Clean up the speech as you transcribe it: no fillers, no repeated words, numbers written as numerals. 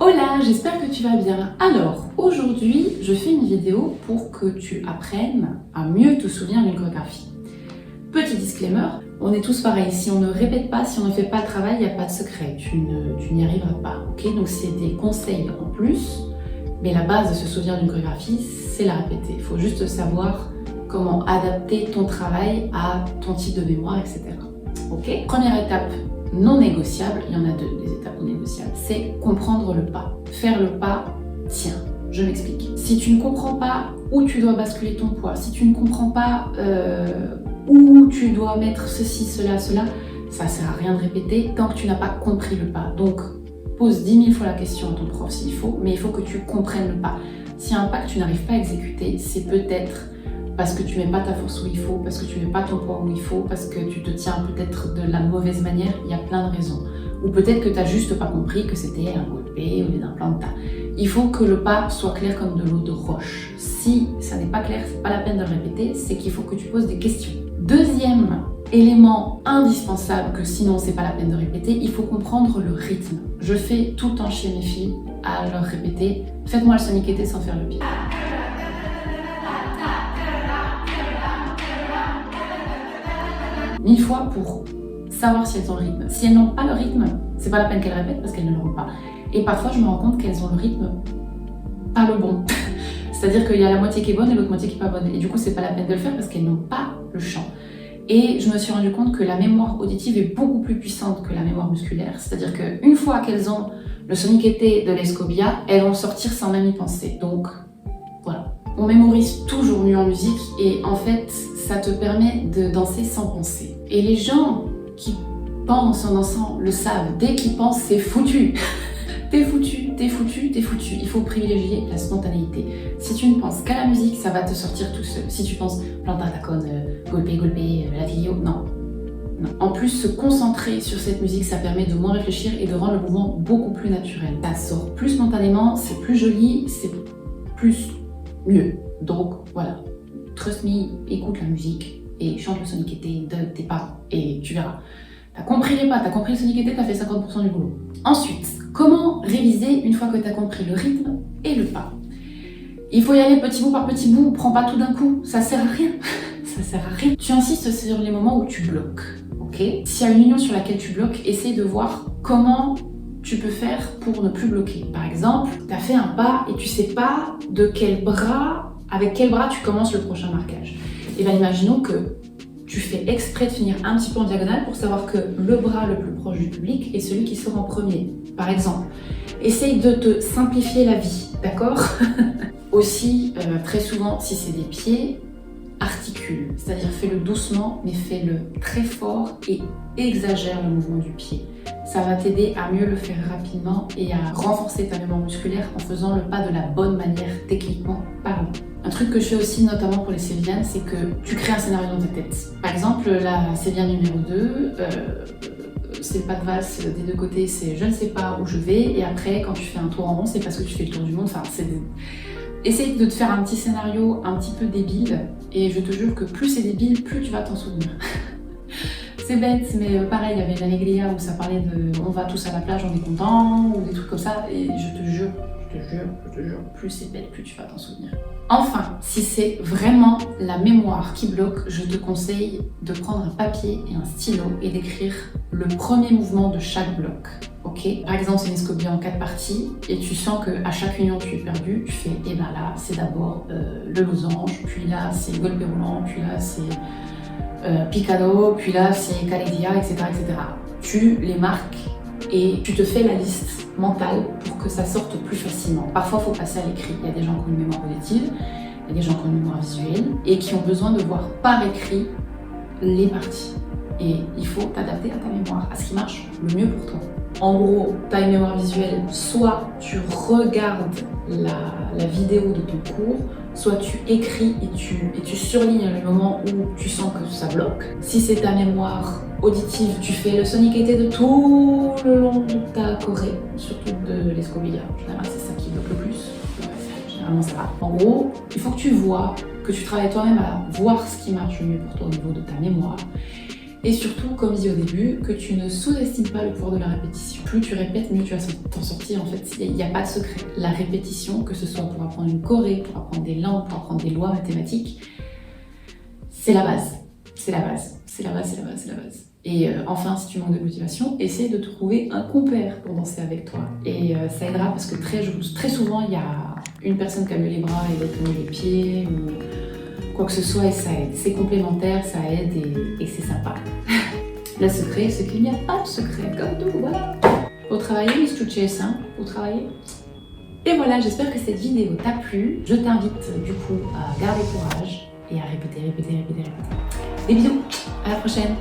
Hola, j'espère que tu vas bien. Alors, aujourd'hui, je fais une vidéo pour que tu apprennes à mieux te souvenir d'une chorégraphie. Petit disclaimer, on est tous pareils. Si on ne répète pas, si on ne fait pas le travail, il n'y a pas de secret. Tu n'y arriveras pas, ok? Donc c'est des conseils en plus, mais la base de se souvenir d'une chorégraphie, c'est la répéter. Il faut juste savoir comment adapter ton travail à ton type de mémoire, etc. Ok? Première étape non négociable, il y en a deux, des étapes non négociables, c'est comprendre le pas. Faire le pas, tiens, je m'explique. Si tu ne comprends pas où tu dois basculer ton poids, si tu ne comprends pas où tu dois mettre ceci, cela, ça ne sert à rien de répéter tant que tu n'as pas compris le pas. Donc, pose 10 000 fois la question à ton prof s'il faut, mais il faut que tu comprennes le pas. Si y a un pas que tu n'arrives pas à exécuter, c'est peut-être parce que tu mets pas ta force où il faut, parce que tu mets pas ton poids où il faut, parce que tu te tiens peut-être de la mauvaise manière, il y a plein de raisons. Ou peut-être que tu n'as juste pas compris que c'était un golpé au lieu d'un planta. Il faut que le pas soit clair comme de l'eau de roche. Si ça n'est pas clair, c'est pas la peine de le répéter, c'est qu'il faut que tu poses des questions. Deuxième élément indispensable, que sinon c'est pas la peine de répéter, il faut comprendre le rythme. Je fais tout le temps chez mes filles à leur répéter « Faites-moi le soniqueté sans faire le pied ». Mille fois pour savoir si elles ont le rythme. Si elles n'ont pas le rythme, c'est pas la peine qu'elles répètent parce qu'elles ne l'auront pas. Et parfois, je me rends compte qu'elles ont le rythme pas le bon. C'est-à-dire qu'il y a la moitié qui est bonne et l'autre moitié qui est pas bonne. Et du coup, c'est pas la peine de le faire parce qu'elles n'ont pas le chant. Et je me suis rendu compte que la mémoire auditive est beaucoup plus puissante que la mémoire musculaire. C'est-à-dire qu'une fois qu'elles ont le soniqueté de l'escobia, elles vont sortir sans même y penser. Donc, voilà. On mémorise toujours mieux en musique et en fait, ça te permet de danser sans penser. Et les gens qui pensent en dansant le savent. Dès qu'ils pensent, c'est foutu. T'es foutu, t'es foutu, t'es foutu. Il faut privilégier la spontanéité. Si tu ne penses qu'à la musique, ça va te sortir tout seul. Si tu penses planta, tacon, golpe, latillo, non. Non. En plus, se concentrer sur cette musique, ça permet de moins réfléchir et de rendre le mouvement beaucoup plus naturel. Ça sort plus spontanément, c'est plus joli, c'est plus mieux. Donc voilà, trust me, écoute la musique et chante le soniqueté de tes pas et tu verras. T'as compris les pas, t'as compris le soniqueté, t'as fait 50% du boulot. Ensuite, comment réviser une fois que t'as compris le rythme et le pas? Il faut y aller petit bout par petit bout, prends pas tout d'un coup, ça sert à rien. Ça sert à rien. Tu insistes sur les moments où tu bloques, ok? S'il y a une union sur laquelle tu bloques, essaye de voir comment tu peux faire pour ne plus bloquer. Par exemple, tu as fait un pas et tu sais pas de quel bras, avec quel bras tu commences le prochain marquage. Et bien imaginons que tu fais exprès de finir un petit peu en diagonale pour savoir que le bras le plus proche du public est celui qui sort en premier. Par exemple, essaye de te simplifier la vie, d'accord? Aussi, très souvent, si c'est des pieds, articule, c'est-à-dire fais-le doucement, mais fais-le très fort et exagère le mouvement du pied. Ça va t'aider à mieux le faire rapidement et à renforcer ta mémoire musculaire en faisant le pas de la bonne manière, techniquement parlant. Un truc que je fais aussi, notamment pour les sévillanes, c'est que tu crées un scénario dans ta tête. Par exemple, la sévillane numéro 2, c'est le pas de valse des deux côtés, c'est je ne sais pas où je vais, et après, quand tu fais un tour en rond, c'est parce que tu fais le tour du monde. Enfin, essaye de te faire un petit scénario un petit peu débile, et je te jure que plus c'est débile, plus tu vas t'en souvenir. C'est bête, mais pareil, il y avait l'Alegria où ça parlait de on va tous à la plage, on est content, ou des trucs comme ça, et je te jure, plus c'est bête, plus tu vas t'en souvenir. Enfin, si c'est vraiment la mémoire qui bloque, je te conseille de prendre un papier et un stylo et d'écrire le premier mouvement de chaque bloc. Ok? Par exemple, c'est une escobia en 4 parties et tu sens qu'à chaque union tu es perdu, tu fais et ben là c'est d'abord le losange, puis là c'est le golpe roulant, puis là c'est picado, puis là c'est caledia, etc., etc. Tu les marques et tu te fais la liste mentale pour que ça sorte plus facilement. Parfois, il faut passer à l'écrit. Il y a des gens qui ont une mémoire auditive, il y a des gens qui ont une mémoire visuelle et qui ont besoin de voir par écrit les parties. Et il faut t'adapter à ta mémoire, à ce qui marche le mieux pour toi. En gros, tu as une mémoire visuelle, soit tu regardes la vidéo de ton cours, soit tu écris et tu surlignes le moment où tu sens que ça bloque. Si c'est ta mémoire auditive, tu fais le soniqueté de tout le long de ta choré, surtout de l'escobilla. Généralement, c'est ça qui bloque le plus. Généralement, ça va. En gros, il faut que tu vois, que tu travailles toi-même à voir ce qui marche le mieux pour toi au niveau de ta mémoire. Et surtout, comme dit au début, que tu ne sous-estimes pas le pouvoir de la répétition. Plus tu répètes, mieux tu vas t'en sortir. En fait, il n'y a pas de secret. La répétition, que ce soit pour apprendre une choré, pour apprendre des langues, pour apprendre des lois mathématiques, c'est la base. C'est la base. C'est la base, c'est la base, c'est la base. Et enfin, si tu manques de motivation, essaie de trouver un compère pour danser avec toi. Et ça aidera parce que très souvent, il y a une personne qui a mis les bras et l'autre qui a mis les pieds, ou quoi que ce soit, et ça aide. C'est complémentaire, ça aide et c'est sympa. Le secret, c'est qu'il n'y a pas de secret, comme tout, voilà. Faut travailler, les studies, hein, faut travailler. Et voilà, j'espère que cette vidéo t'a plu. Je t'invite du coup à garder courage et à répéter, répéter, répéter, répéter. Des bisous, à la prochaine.